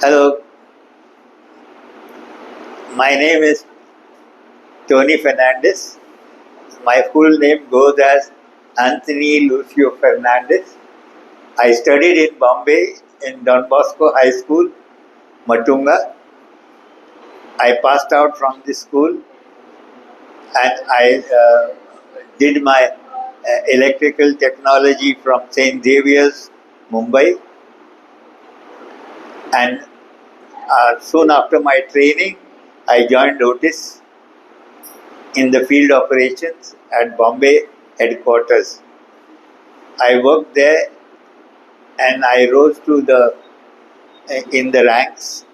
Hello, my name is Tony Fernandez. My full name goes as Anthony Lucio Fernandez. I studied in Bombay in Don Bosco High School, Matunga. I passed out from this school and I did my electrical technology from St. Xavier's, Mumbai. And soon after my training, I joined Otis in the field operations at Bombay headquarters. I worked there and I rose to the in the ranks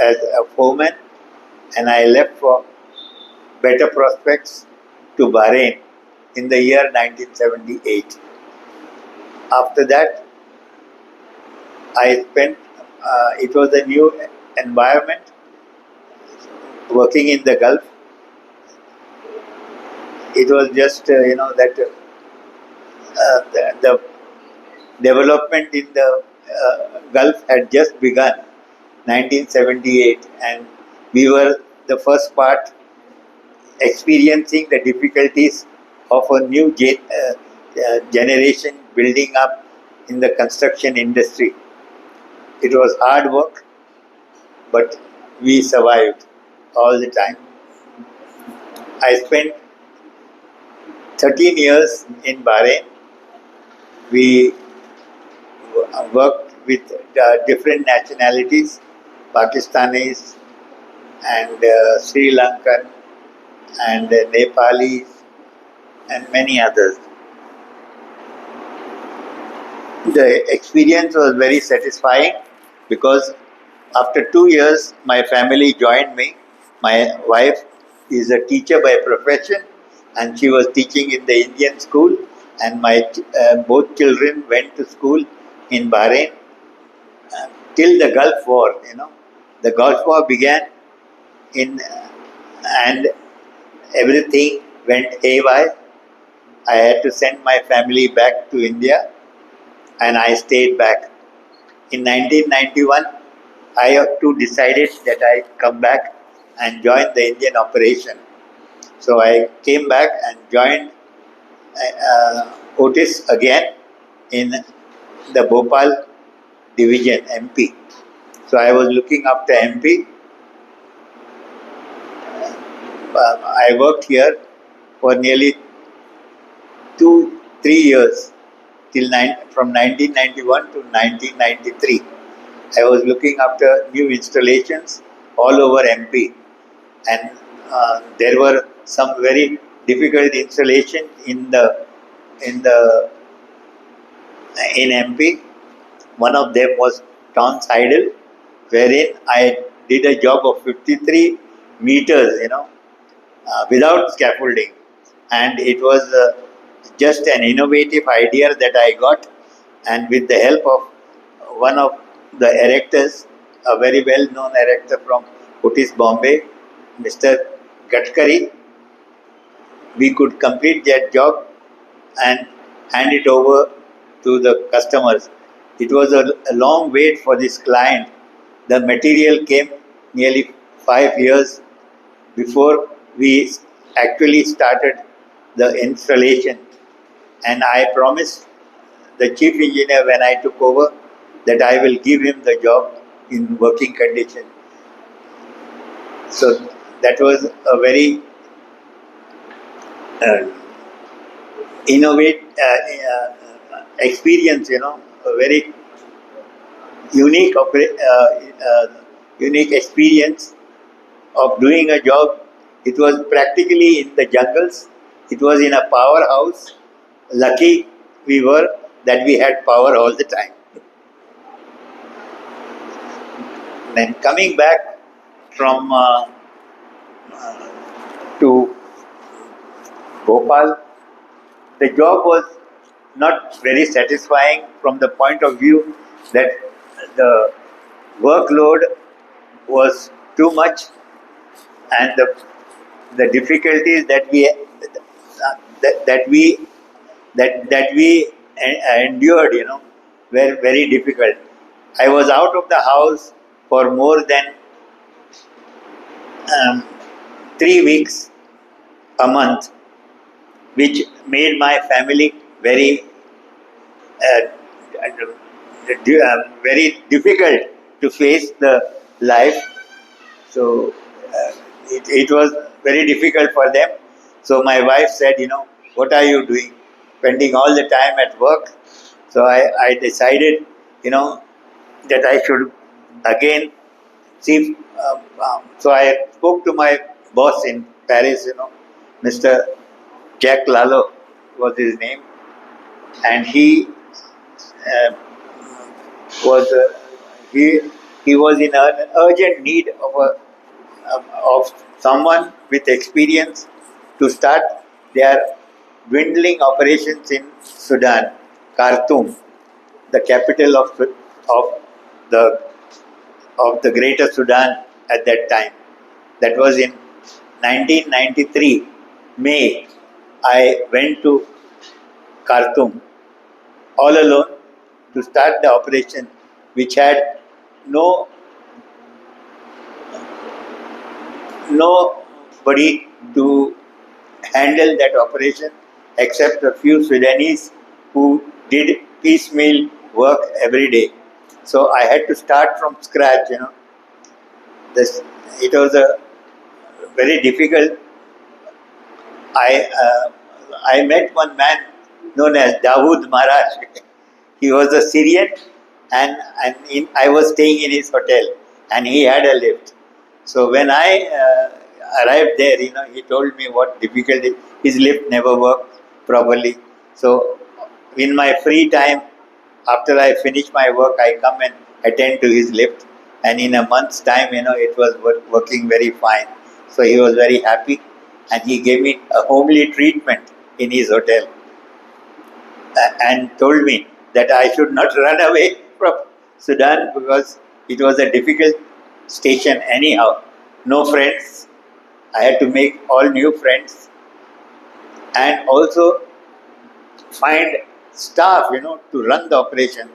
as a foreman, and I left for better prospects to Bahrain in the year 1978. After that, I spent. It was a new environment working in the Gulf. It was just that the development in the Gulf had just begun, 1978, and we were the first part experiencing the difficulties of a new generation building up in the construction industry. It was hard work, but we survived all the time. I spent 13 years in Bahrain. We worked with different nationalities, Pakistanis and Sri Lankan and Nepalis and many others. The experience was very satisfying because after 2 years, my family joined me. My wife is a teacher by profession and she was teaching in the Indian school, and my both children went to school in Bahrain till the Gulf War. The Gulf War began and everything went haywire. I had to send my family back to India, and I stayed back. In 1991, I too decided that I come back and join the Indian operation. So I came back and joined Otis again in the Bhopal division, MP. So I was looking after MP. I worked here for nearly 2-3 years from 1991 to 1993. I was looking after new installations all over MP, and there were some very difficult installations in MP. One of them was Tom's Idol, wherein I did a job of 53 meters, without scaffolding, and it was just an innovative idea that I got, and with the help of one of the erectors, a very well-known erector from Otis, Bombay, Mr. Gadkari, we could complete that job and hand it over to the customers. It was a long wait for this client. The material came nearly 5 years before we actually started the installation. And I promised the chief engineer when I took over that I will give him the job in working condition. So that was a very innovative experience, a very unique unique experience of doing a job. It was practically in the jungles. It was in a powerhouse. Lucky we were that we had power all the time. Then coming back from to Bhopal, the job was not very satisfying from the point of view that the workload was too much, and the difficulties that we endured, were very difficult. I was out of the house for more than um, 3 weeks a month, which made my family very very difficult to face the life. So it was very difficult for them. So my wife said, what are you doing? Spending all the time at work. So I decided, that I should again see. So I spoke to my boss in Paris, Mr. Jack Lalo was his name, and uh, was he he was in an urgent need of someone with experience to start their dwindling operations in Sudan, Khartoum, the capital of the the Greater Sudan at that time. That was in 1993 May. I went to Khartoum all alone to start the operation, which had no nobody to handle that operation except a few Sudanese who did piecemeal work every day. So I had to start from scratch. This it was a very difficult. I met one man known as Dawood Maharaj. He was a Syrian, I was staying in his hotel, and he had a lift. So when I arrived there, he told me what difficulty. His lift never worked properly. So in my free time, after I finish my work, I come and attend to his lift. And in a month's time, it was working very fine. So he was very happy, and he gave me a homely treatment in his hotel, and told me that I should not run away from Sudan because it was a difficult station anyhow. No friends. I had to make all new friends, and also find staff, to run the operation.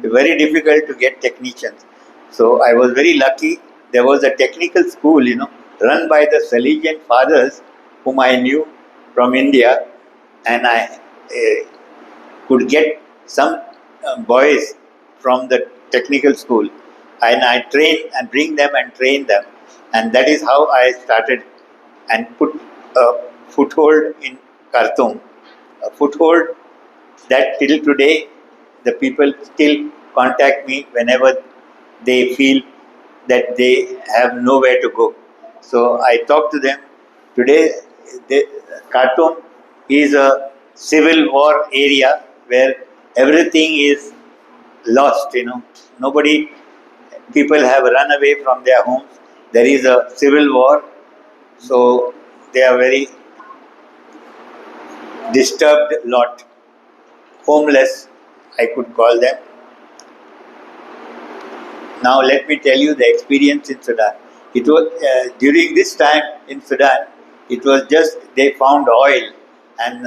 Very difficult to get technicians. So I was very lucky. There was a technical school, run by the Salesian fathers whom I knew from India, and I could get some boys from the technical school, and I train and bring them and train them, and that is how I started and put a foothold in Khartoum, a foothold that till today the people still contact me whenever they feel that they have nowhere to go. So I talk to them. Today, Khartoum is a civil war area where everything is lost. Nobody, people have run away from their homes. There is a civil war, so they are very disturbed lot, homeless, I could call them. Now let me tell you the experience in Sudan. It was during this time in Sudan. It was just they found oil, and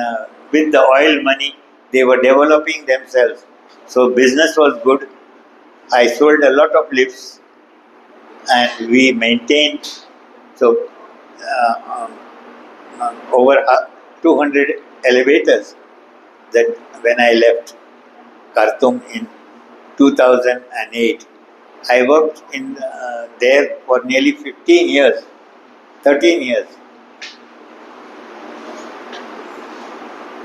with the oil money, they were developing themselves. So business was good. I sold a lot of lifts, and we maintained so over 200 elevators. That when I left Khartoum in 2008. I worked in there for nearly 15 years, 13 years.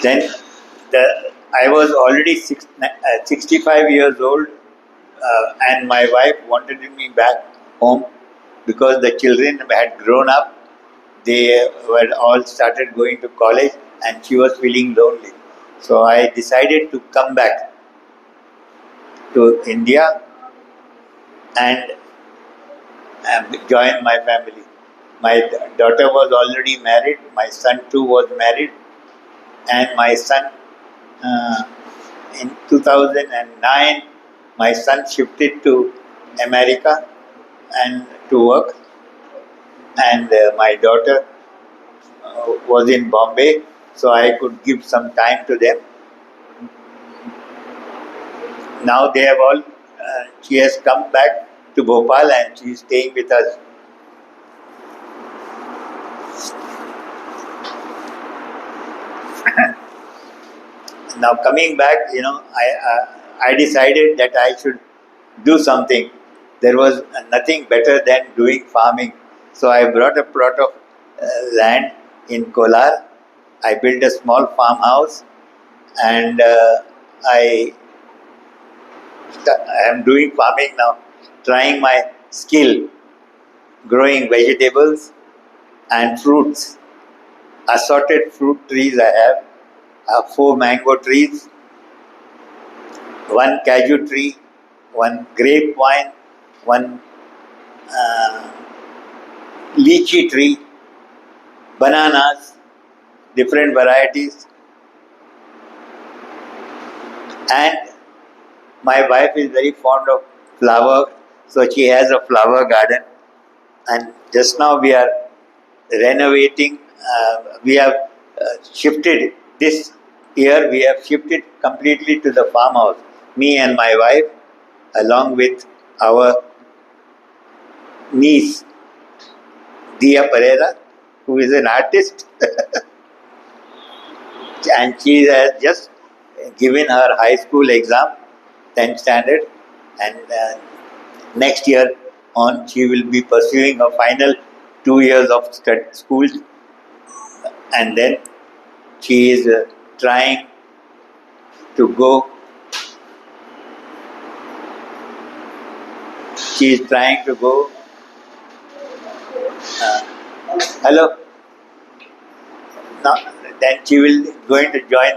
Then I was already 65 years old, and my wife wanted me back home because the children had grown up. They were all started going to college, and she was feeling lonely. So I decided to come back to India and join my family. My daughter was already married, my son too was married, and my son, uh, in 2009, my son shifted to America and to work, and my daughter was in Bombay, so I could give some time to them. Now they have all, she has come back to Bhopal and she is staying with us. Now coming back, I decided that I should do something. There was nothing better than doing farming. So I brought a plot of land in Kolar. I built a small farmhouse and I I am doing farming now, trying my skill, growing vegetables and fruits. Assorted fruit trees I have, 4 mango trees, one cashew tree, one grapevine, one uh, lychee tree, bananas, different varieties, and my wife is very fond of flower, so she has a flower garden. And just now we are renovating. We have shifted this year. We have shifted completely to the farmhouse. Me and my wife, along with our niece Dia Pereira, who is an artist, and she has just given her high school exam, 10th standard, and next year on she will be pursuing her final 2 years of school, and then she is trying to go. She is trying to go. Hello. Now, then she will going to join